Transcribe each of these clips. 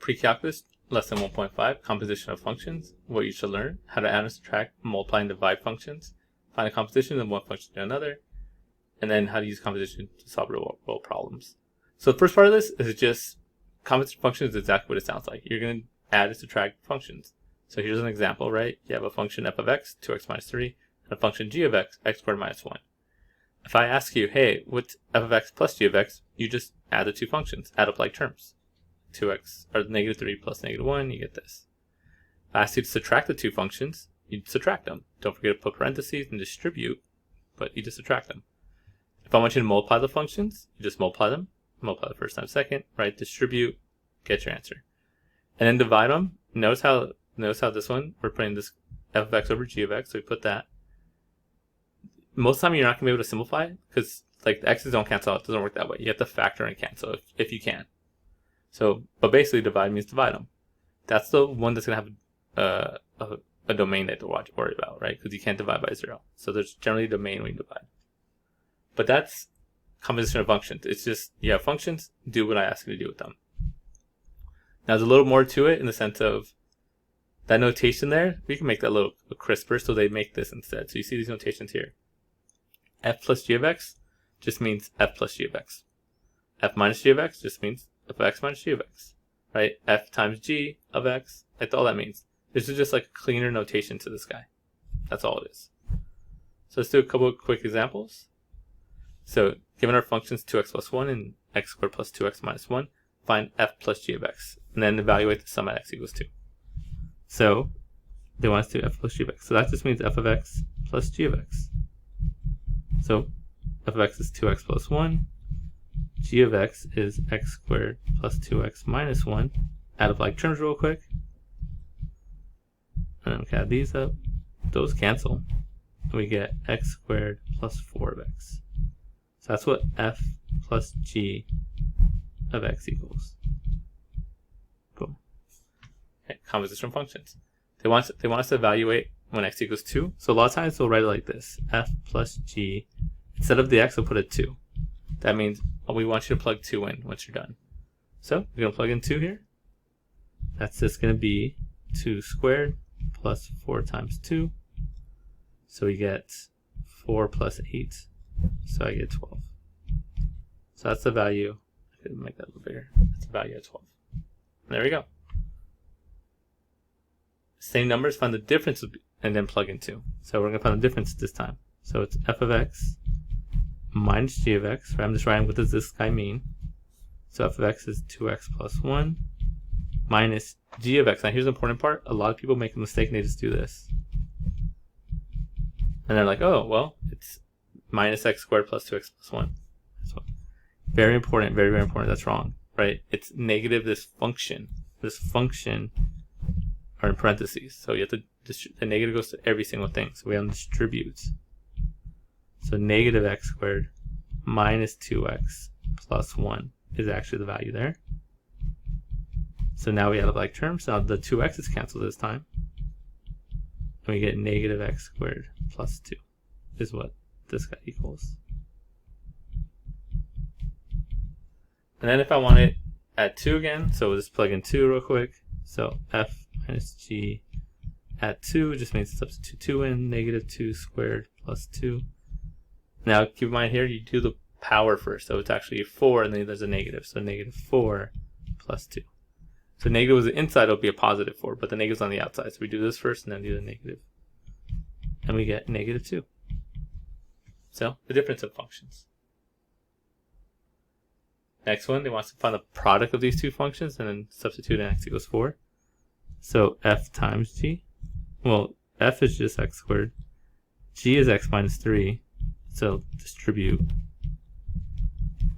Precalculus, lesson 1.5, composition of functions, what you should learn, how to add and subtract, multiply and divide functions, find a composition of one function to another, and then how to use composition to solve real world problems. So the first part of this is just composition functions is exactly what it sounds like. You're going to add and subtract functions. So here's an example, right? You have a function f of x, 2x minus 3, and a function g of x, x squared minus 1. If I ask you, hey, what's f of x plus g of x, you just add the two functions, add up like terms. 2x, or negative 3 plus negative 1, you get this. If I ask you to subtract the two functions, you subtract them. Don't forget to put parentheses and distribute, but you just subtract them. If I want you to multiply the functions, you just multiply them. Multiply the first times second, right? Distribute, get your answer. And then divide them. Notice how this one, we're putting this f of x over g of x, so we put that. Most of the time you're not going to be able to simplify because like the x's don't cancel out. It doesn't work that way. You have to factor and cancel if you can. So, but basically divide means divide them. That's the one that's going to have a domain that to worry about, right? Because you can't divide by 0. So there's generally a domain when you divide. But that's composition of functions. It's just, you have functions, do what I ask you to do with them. Now there's a little more to it in the sense of that notation there, we can make that a little crisper, so they make this instead. So you see these notations here. F plus g of x just means f plus g of x. F minus g of x just means f of x minus g of x. Right? F times g of x, that's all that means. This is just like a cleaner notation to this guy. That's all it is. So let's do a couple of quick examples. So given our functions 2x plus 1 and x squared plus 2x minus 1, find f plus g of x, and then evaluate the sum at x equals 2. So they want us to do f plus g of x. So that just means f of x plus g of x. So f of x is 2x plus 1. G of x is x squared plus 2x minus 1. Add up like terms real quick. And then we can add these up. Those cancel. And we get x squared plus 4 of x. So that's what f plus g of x equals. Cool. Okay, composition functions. They want us to evaluate when x equals 2. So a lot of times we'll write it like this. F plus g. Instead of the x, we'll put a 2. That means we want you to plug 2 in once you're done. So we're going to plug in 2 here. That's just going to be 2 squared plus 4 times 2. So we get 4 plus 8. So I get 12. So that's the value. I could make that a little bigger. That's the value of 12. And there we go. Same numbers, find the difference and then plug in 2. So we're going to find the difference this time. So it's f of x minus g of x. Right? I'm just writing what does this guy mean. So f of x is 2x plus 1 minus g of x. Now here's the important part. A lot of people make a mistake and they just do this. And they're like, oh, well, it's minus x squared plus 2x plus 1. So very important, very, very important. That's wrong, right? It's negative this function. This function are in parentheses. So you have to, the negative goes to every single thing. So we have to distribute. So negative x squared minus 2x plus 1 is actually the value there. So now we add up like terms. Now the 2x is canceled this time. And we get negative x squared plus 2 is what this guy equals. And then if I want to add 2 again, so we'll just plug in 2 real quick. So f minus g at 2 just means substitute 2 in, negative 2 squared plus 2. Now keep in mind here, you do the power first. So it's actually 4 and then there's a negative. So negative 4 plus 2. So negative was the inside, it'll be a positive 4, but the negative's on the outside. So we do this first and then do the negative. And we get negative 2. So the difference of functions. Next one, they want us to find the product of these two functions and then substitute in x equals 4. So f times g. Well, f is just x squared. G is x minus 3. So distribute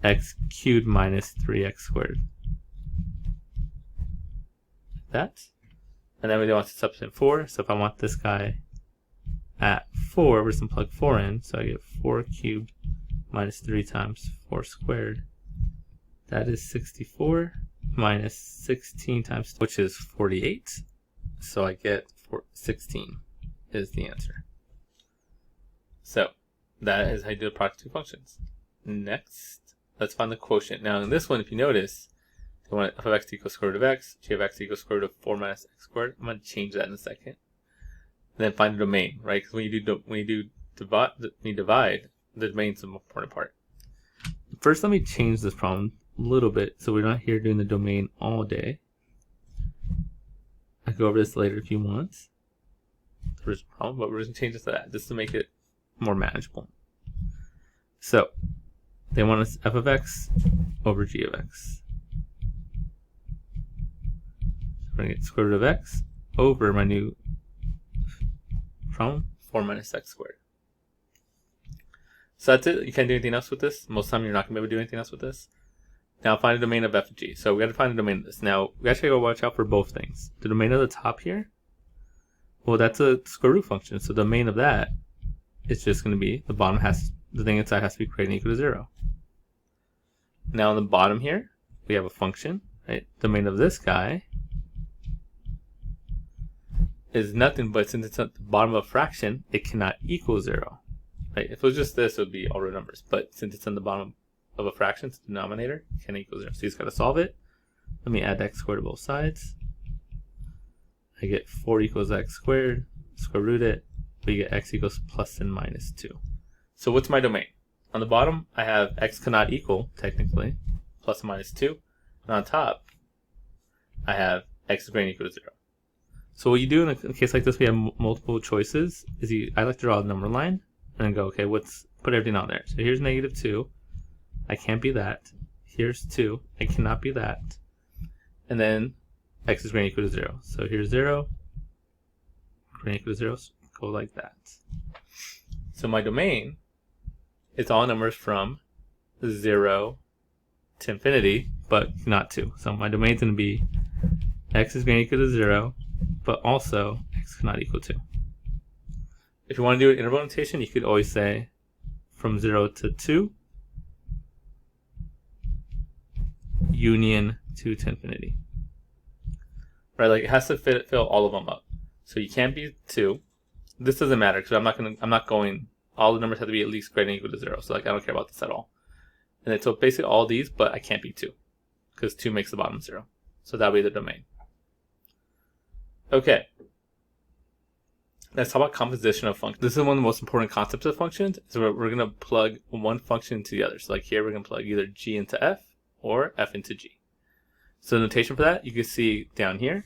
x cubed minus 3x squared. Like that. And then we want to substitute 4. So if I want this guy at 4, we're just going to plug 4 in. So I get 4 cubed minus 3 times 4 squared. That is 64 minus 16 times 2, which is 48. So I get 16 is the answer. So that is how you do the product of two functions. Next, let's find the quotient. Now in this one, if you notice, So when f of x equals square root of x, g of x equals square root of 4 minus x squared. I'm going to change that in a second. And then find the domain, right? Because when you divide, the domain's the important part. First, let me change this problem a little bit so we're not here doing the domain all day. I can go over this later if you want. The first problem, but we're just going to change this to that just to make it more manageable. So they want us f of x over g of x. So we're going to get square root of x over my new problem, 4 minus x squared. So that's it. You can't do anything else with this. Most of the time you're not going to be able to do anything else with this. Now find the domain of f of g. So we got to find the domain of this. Now we actually got to watch out for both things. The domain of the top here, well, that's a square root function. So the domain of that is just going to be the thing inside has to be greater than or equal to 0. Now on the bottom here, we have a function, right? The domain of this guy is nothing, but since it's at the bottom of a fraction, it cannot equal 0. Right? If it was just this, it would be all real numbers. But since it's on the bottom of a fraction, it's the denominator, it can't equal 0. So you just got to solve it. Let me add x squared to both sides. I get 4 equals x squared, square root it, we get x equals plus and minus 2. So what's my domain? On the bottom, I have x cannot equal, technically, plus and minus 2. And on top, I have x is greater than or equal to 0. So what you do in a case like this, we have multiple choices, is I like to draw a number line, and then go, okay, put everything on there. So here's negative 2. I can't be that. Here's 2. I cannot be that. And then x is greater than or equal to 0. So here's 0. Greater than or equal to 0. So go like that. So my domain is all numbers from 0 to infinity, but not 2. So my domain is going to be x is greater than or equal to 0, but also x cannot equal 2. If you want to do an interval notation, you could always say from 0 to 2, union 2 to infinity. Right, like it has to fill all of them up. So you can't be 2. This doesn't matter because I'm not going. All the numbers have to be at least greater than or equal to 0. So like I don't care about this at all. And then so basically all these, but I can't be 2 because 2 makes the bottom 0. So that'll be the domain. Okay. Let's talk about composition of functions. This is one of the most important concepts of functions. So we're going to plug one function into the other. So like here we're going to plug either g into f or f into g. So the notation for that you can see down here.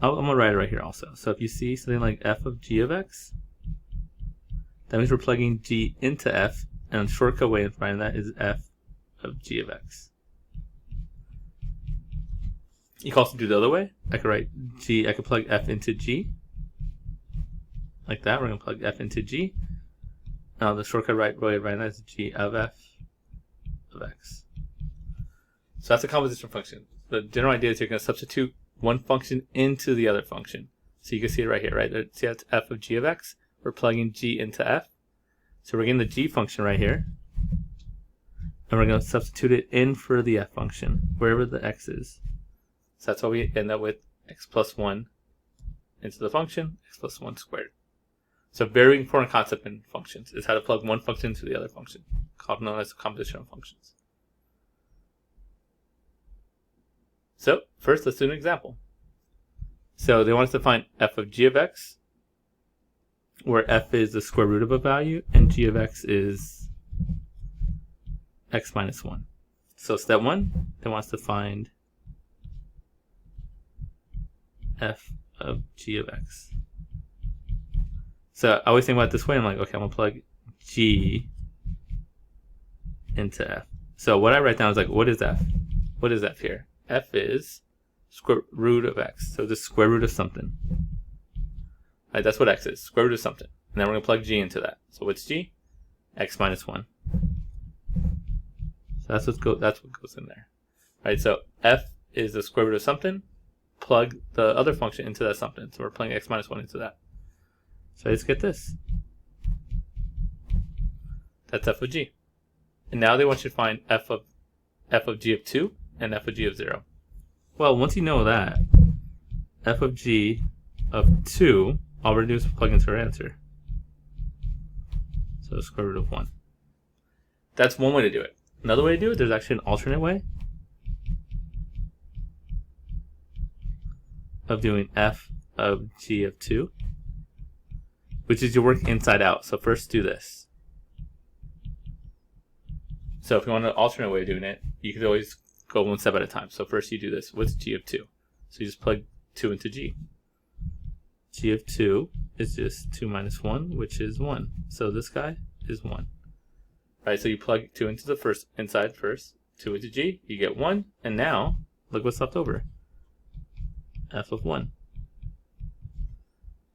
I'm going to write it right here also. So if you see something like f of g of x, that means we're plugging g into f, and a shortcut way of finding that is f of g of x. You can also do it the other way. I could plug f into g. Like that, we're going to plug f into g. Now the shortcut way of writing that is g of f of x. So that's a composition function. The general idea is you're going to substitute one function into the other function. So you can see it right here, right? See that's f of g of x. We're plugging g into f. So we're getting the g function right here. And we're going to substitute it in for the f function, wherever the x is. So that's why we end up with x plus 1 into the function, x plus 1 squared. So a very important concept in functions is how to plug one function into the other function, known as composition of functions. So first, let's do an example. So they want us to find f of g of x, where f is the square root of a value, and g of x is x minus 1. So step 1, they want us to find f of g of x. So I always think about it this way. I'm like, okay, I'm going to plug g into f. So what I write down is like, what is f? What is f here? F is square root of x. So the square root of something. Right, that's what x is, square root of something. And then we're going to plug g into that. So what's g? X minus 1. So that's what goes in there. Right, so f is the square root of something. Plug the other function into that something. So we're plugging x minus 1 into that. So let's get this. That's f of g. And now they want you to find f of g of 2 and f of g of 0. Well, once you know that, f of g of 2, all we're going to do is plug into our answer. So square root of 1. That's one way to do it. Another way to do it, there's actually an alternate way. of doing f of g of 2, which is your work inside out. So first do this. So if you want an alternate way of doing it, you could always go one step at a time. So first you do this. What's g of 2? So you just plug 2 into g. G of 2 is just 2 minus 1, which is 1. So this guy is 1. Right, so you plug 2 into the first inside first, 2 into g, you get 1, and now look what's left over. F of 1.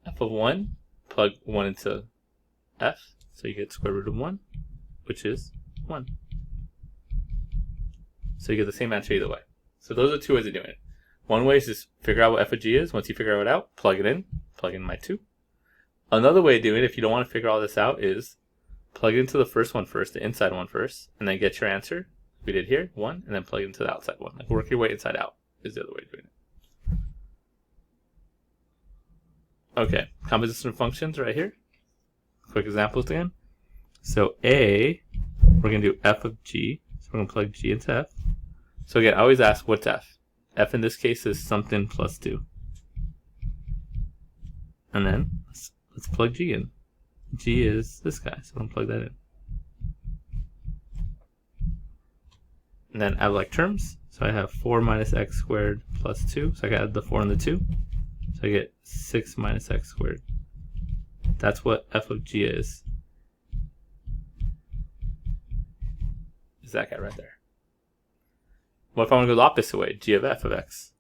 F of 1, plug 1 into f, so you get square root of 1, which is 1. So you get the same answer either way. So those are two ways of doing it. One way is just figure out what f of g is. Once you figure it out, plug in my 2. Another way of doing it, if you don't want to figure all this out, is plug into the first one first, the inside one first, and then get your answer. We did here, 1, and then plug into the outside one. Like work your way inside out is the other way of doing it. Okay, composition of functions right here. Quick examples again. So A, we're going to do f of g. So we're going to plug g into f. So again, I always ask, what's f? F in this case is something plus 2. And then let's plug g in. G is this guy, so I'm going to plug that in. And then add like terms. So I have 4 minus x squared plus 2. So I got to add the 4 and the 2. So I get 6 minus x squared. That's what f of g is. Is that guy right there. What if I want to go the opposite way? G of f of x.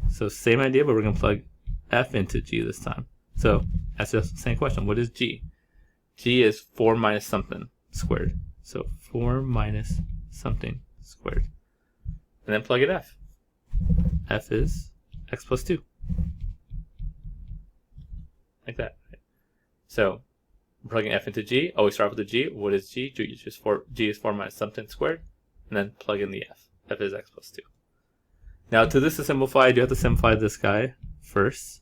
So same idea, but we're going to plug f into g this time. So that's just the same question. What is g? G is 4 minus something squared. So 4 minus something squared. And then plug in f. F is x plus 2. Like that. So plugging f into g, always start with the g. What is g? G is 4 minus something squared. And then plug in the f. F is x plus 2. Now to this to simplify, you do have to simplify this guy first.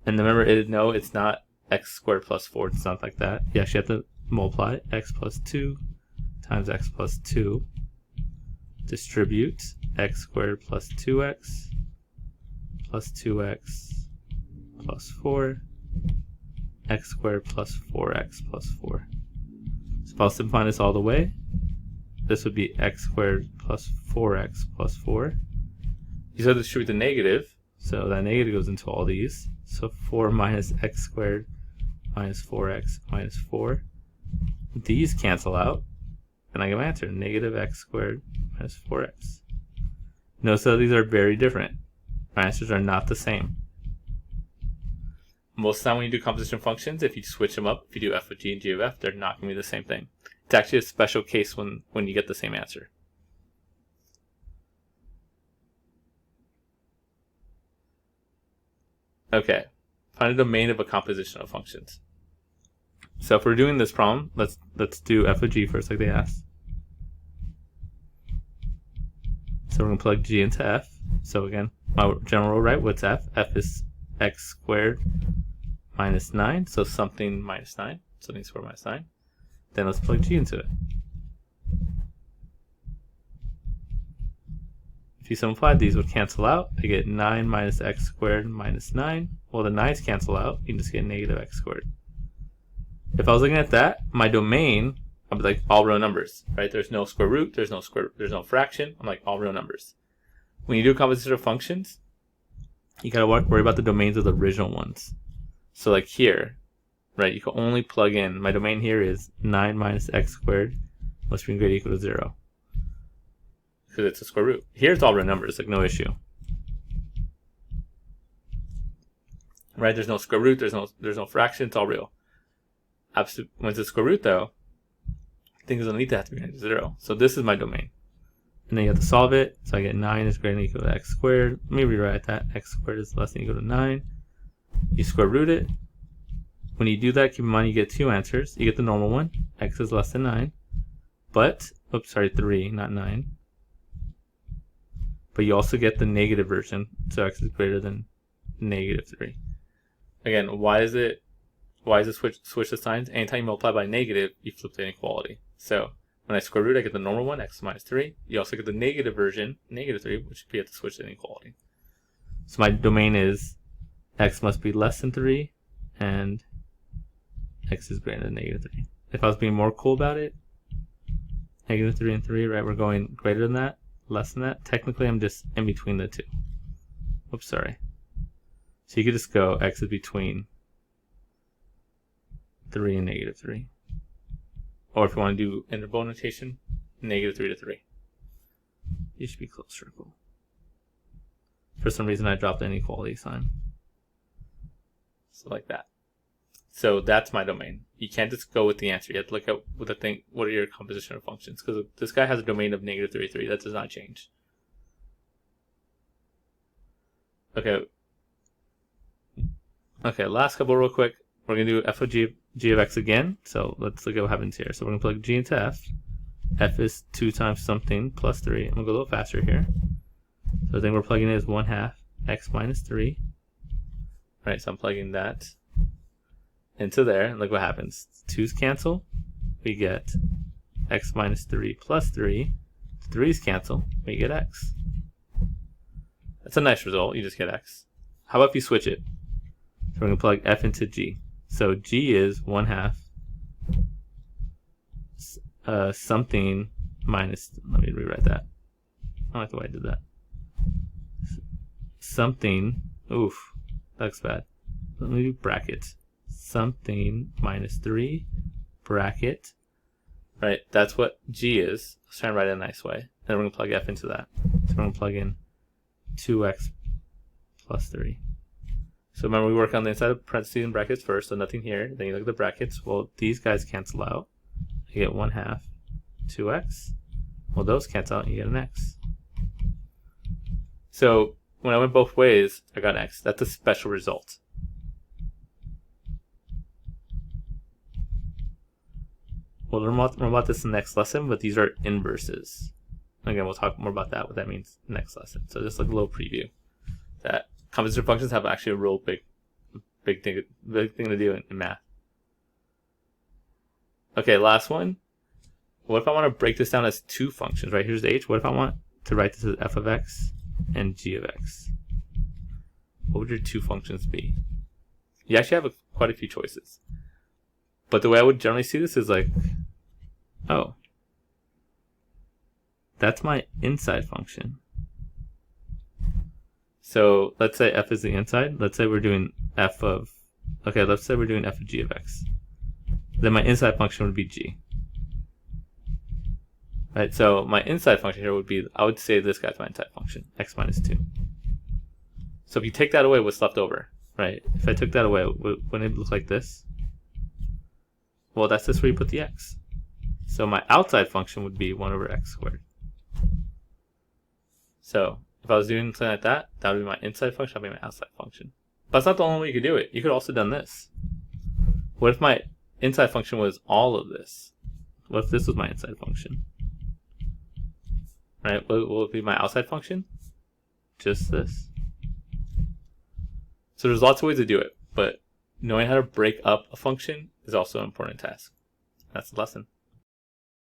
And remember, it's not x squared plus 4. It's not like that. You actually have to multiply x plus 2 times x plus 2. Distribute x squared plus 2x plus 2x plus 4. X squared plus 4x plus 4. So if I'll simplify this all the way, this would be x squared plus 4x plus 4. You have to distribute the negative, so that negative goes into all these. So 4 minus x squared minus 4x minus 4. These cancel out, and I get my answer, negative x squared minus 4x. Notice that these are very different. My answers are not the same. Most of the time when you do composition functions, if you switch them up, if you do f of g and g of f, they're not going to be the same thing. It's actually a special case when you get the same answer. Okay, find the domain of a composition of functions. So if we're doing this problem, let's do f of g first, like they asked. So we're going to plug g into f. So again, my general rule, right? What's f? F is x squared minus 9. So something minus 9. Something squared minus 9. Then let's plug g into it. If you simplify, these would cancel out. I get 9 minus x squared minus 9. Well, the 9's cancel out. You can just get negative x squared. If I was looking at that, my domain, I'd be like all real numbers, right? There's no square root, there's no fraction. I'm like all real numbers. When you do composition of functions, you gotta worry about the domains of the original ones. So like here, right, you can only plug in, my domain here is 9 minus x squared must be greater or equal to 0. Because it's a square root. Here's all real numbers, like no issue. Right, there's no square root, there's no fraction, it's all real. Absolute, when it's a square root though, things underneath that have to be greater than 0. So this is my domain. And then you have to solve it. So I get 9 is greater than or equal to x squared. Let me rewrite that. X squared is less than or equal to 9. You square root it. When you do that, keep in mind you get two answers. You get the normal one. X is less than 9. But, oops, sorry, 3, not 9. But you also get the negative version. So x is greater than negative 3. Again, why is it switch the signs? Anytime you multiply by negative, you flip the inequality. So when I square root, I get the normal one, x minus 3. You also get the negative version, negative 3, which would be at the switch the inequality. So my domain is x must be less than 3 and x is greater than -3. If I was being more cool about it, -3 and 3, right? We're going greater than that, less than that. Technically, I'm just in between the two. Oops, sorry. So you could just go x is between 3 and -3. Or if you want to do interval notation, -3 to 3. You should be close circle. For some reason, I dropped the inequality sign. So like that. So that's my domain. You can't just go with the answer. You have to look at what what are your composition of functions? Because this guy has a domain of -3, that does not change. Okay. Okay, last couple real quick. We're going to do f of g of x again. So let's look at what happens here. So we're going to plug g into f. F is 2 times something plus 3. I'm going to go a little faster here. So the thing we're plugging in is 1/2 x minus 3. Right, so I'm plugging that into there, and look what happens. 2's cancel. We get x minus 3 plus 3. 3's cancel. We get x. That's a nice result. You just get x. How about if you switch it? So we're going to plug f into g. So g is 1/2 something minus, let me rewrite that. I don't like the way I did that. Something, oof, that looks bad. Let me do brackets. Something minus 3, bracket. Right, that's what g is. Let's try and write it in a nice way. And then we're going to plug f into that. So we're going to plug in 2x plus 3. So remember, we work on the inside of parentheses and brackets first, so nothing here. Then you look at the brackets. Well, these guys cancel out. You get 1/2 2x. Well, those cancel out and you get an x. So when I went both ways, I got an x. That's a special result. We'll learn more about this in the next lesson, but these are inverses. Again, we'll talk more about that, what that means next lesson. So just like a little preview. That composite functions have actually a real big thing to do in math. Okay, last one. What if I want to break this down as 2 functions, right? Here's h. What if I want to write this as f of x and g of x? What would your 2 functions be? You actually have quite a few choices. But the way I would generally see this is like, oh, that's my inside function. So let's say f is the inside. Let's say we're doing f of, okay, let's say we're doing f of g of x. Then my inside function would be g. Right, so my inside function here would be, I would say this guy's my inside function, x minus 2. So if you take that away, what's left over, right? If I took that away, wouldn't it look like this? Well, that's just where you put the x. So my outside function would be 1/x². So if I was doing something like that, that would be my inside function, that would be my outside function. But that's not the only way you could do it. You could also have done this. What if my inside function was all of this? What if this was my inside function? Right, what will it be my outside function? Just this. So there's lots of ways to do it, but knowing how to break up a function is also an important task. That's the lesson.